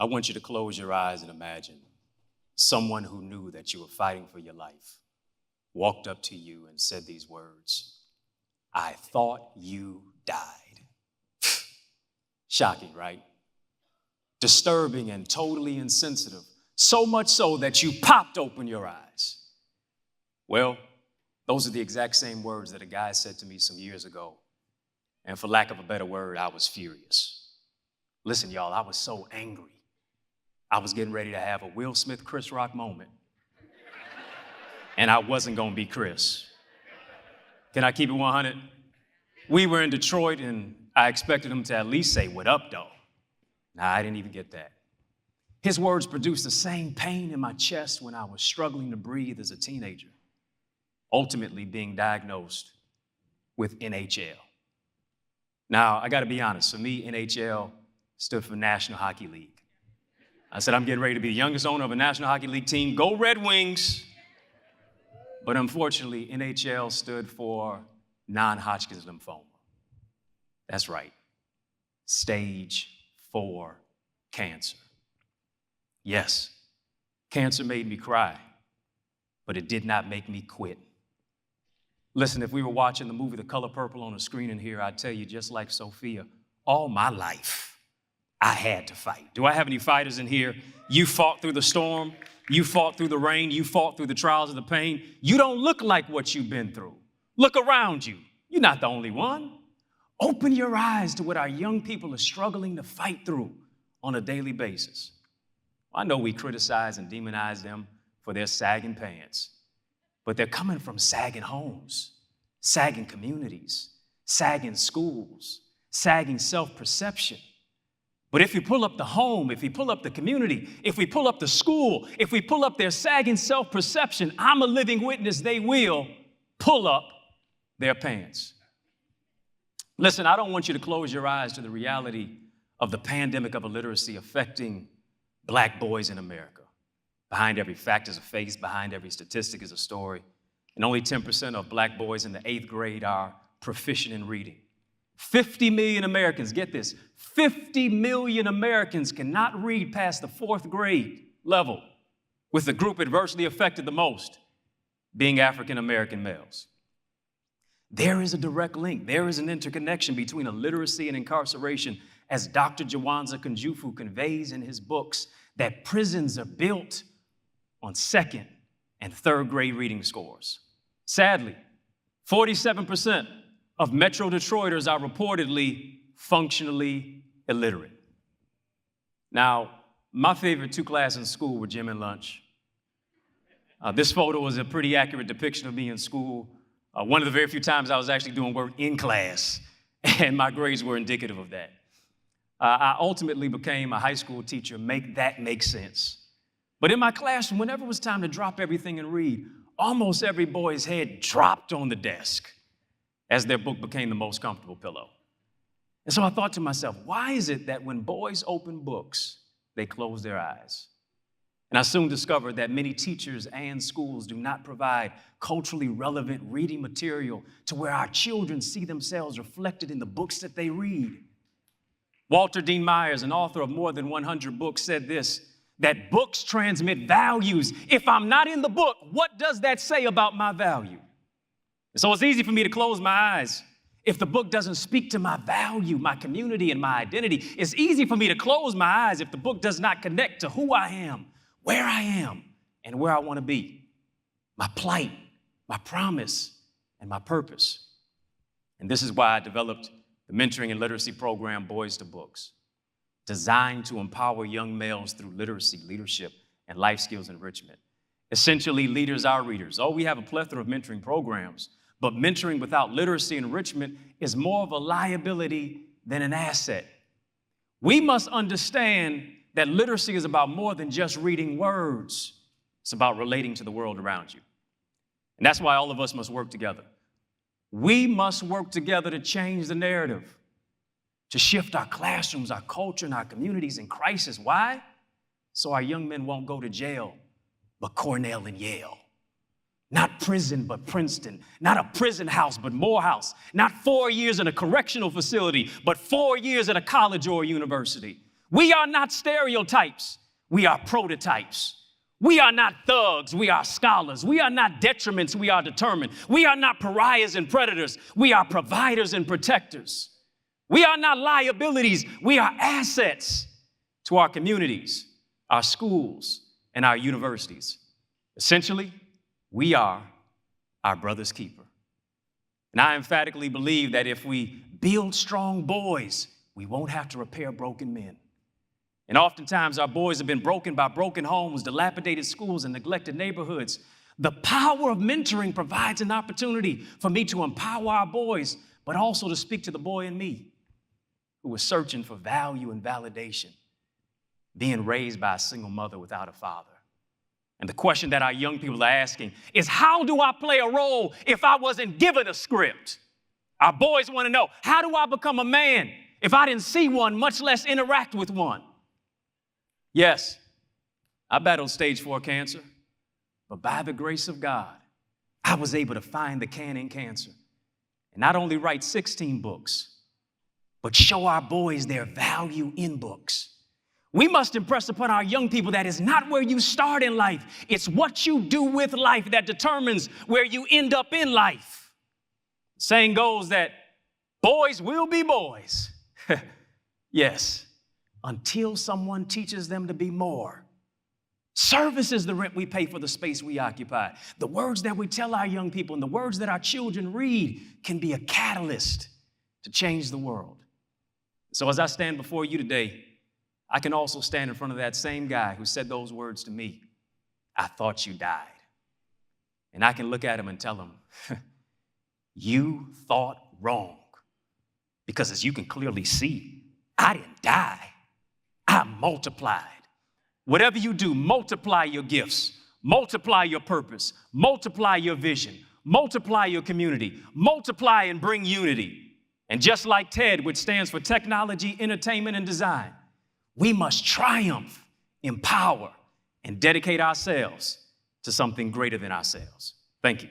want you to close your eyes and imagine someone who knew that you were fighting for your life walked up to you and said these words, "I thought you died." Shocking, right? Disturbing and totally insensitive, so much so that you popped open your eyes. Well, those are the exact same words that a guy said to me some years ago. And for lack of a better word, I was furious. Listen, y'all, I was so angry. I was getting ready to have a Will Smith, Chris Rock moment. And I wasn't going to be Chris. Can I keep it 100? We were in Detroit, and I expected him to at least say, "What up, though?" Nah, I didn't even get that. His words produced the same pain in my chest when I was struggling to breathe as a teenager, ultimately being diagnosed with NHL. Now, I got to be honest. For me, NHL stood for National Hockey League. I said, I'm getting ready to be the youngest owner of a National Hockey League team. Go Red Wings. But unfortunately, NHL stood for non-Hodgkin's lymphoma. That's right. Stage 4 cancer. Yes, cancer made me cry, but it did not make me quit. Listen, if we were watching the movie The Color Purple on a screen in here, I'd tell you, just like Sophia, all my life, I had to fight. Do I have any fighters in here? You fought through the storm. You fought through the rain. You fought through the trials of the pain. You don't look like what you've been through. Look around you. You're not the only one. Open your eyes to what our young people are struggling to fight through on a daily basis. I know we criticize and demonize them for their sagging pants, but they're coming from sagging homes, sagging communities, sagging schools, sagging self-perception. But if you pull up the home, if you pull up the community, if we pull up the school, if we pull up their sagging self-perception, I'm a living witness they will pull up their pants. Listen, I don't want you to close your eyes to the reality of the pandemic of illiteracy affecting Black boys in America. Behind every fact is a face, behind every statistic is a story. And only 10% of Black boys in the 8th grade are proficient in reading. 50 million Americans, get this, 50 million Americans cannot read past the 4th grade level, with the group adversely affected the most being African American males. There is a direct link. There is an interconnection between illiteracy and incarceration, as Dr. Jawanza Kunjufu conveys in his books, that prisons are built on 2nd and 3rd grade reading scores. Sadly, 47% of Metro Detroiters are reportedly functionally illiterate. Now, my favorite 2 classes in school were gym and lunch. This photo is a pretty accurate depiction of me in school. One of the very few times I was actually doing work in class, and my grades were indicative of that. I ultimately became a high school teacher. Make that make sense. But in my classroom, whenever it was time to drop everything and read, almost every boy's head dropped on the desk as their book became the most comfortable pillow. And so I thought to myself, why is it that when boys open books, they close their eyes? And I soon discovered that many teachers and schools do not provide culturally relevant reading material to where our children see themselves reflected in the books that they read. Walter Dean Myers, an author of more than 100 books, said this, that books transmit values. If I'm not in the book, what does that say about my value? And so it's easy for me to close my eyes if the book doesn't speak to my value, my community, and my identity. It's easy for me to close my eyes if the book does not connect to who I am, where I am, and where I want to be, my plight, my promise, and my purpose. And this is why I developed the mentoring and literacy program, Boys to Books, designed to empower young males through literacy, leadership, and life skills enrichment. Essentially, leaders are readers. Oh, we have a plethora of mentoring programs, but mentoring without literacy enrichment is more of a liability than an asset. We must understand that literacy is about more than just reading words. It's about relating to the world around you. And that's why all of us must work together. We must work together to change the narrative, to shift our classrooms, our culture, and our communities in crisis. Why? So our young men won't go to jail, but Cornell and Yale. Not prison, but Princeton. Not a prison house, but Morehouse. Not 4 years in a correctional facility, but 4 years at a college or a university. We are not stereotypes. We are prototypes. We are not thugs. We are scholars. We are not detriments. We are determined. We are not pariahs and predators. We are providers and protectors. We are not liabilities. We are assets to our communities, our schools, and our universities. Essentially, we are our brother's keeper. And I emphatically believe that if we build strong boys, we won't have to repair broken men. And oftentimes our boys have been broken by broken homes, dilapidated schools, and neglected neighborhoods. The power of mentoring provides an opportunity for me to empower our boys, but also to speak to the boy in me who is searching for value and validation, being raised by a single mother without a father. And the question that our young people are asking is, how do I play a role if I wasn't given a script? Our boys want to know, how do I become a man if I didn't see one, much less interact with one? Yes, I battled stage 4 cancer, but by the grace of God, I was able to find the can in cancer and not only write 16 books, but show our boys their value in books. We must impress upon our young people that it's not where you start in life, it's what you do with life that determines where you end up in life. The saying goes that boys will be boys. Yes, until someone teaches them to be more. Service is the rent we pay for the space we occupy. The words that we tell our young people and the words that our children read can be a catalyst to change the world. So as I stand before you today, I can also stand in front of that same guy who said those words to me. I thought you died. And I can look at him and tell him, you thought wrong. Because as you can clearly see, I didn't die. I multiplied. Whatever you do, multiply your gifts, multiply your purpose, multiply your vision, multiply your community, multiply and bring unity. And just like TED, which stands for Technology, Entertainment, and Design, we must triumph, empower, and dedicate ourselves to something greater than ourselves. Thank you.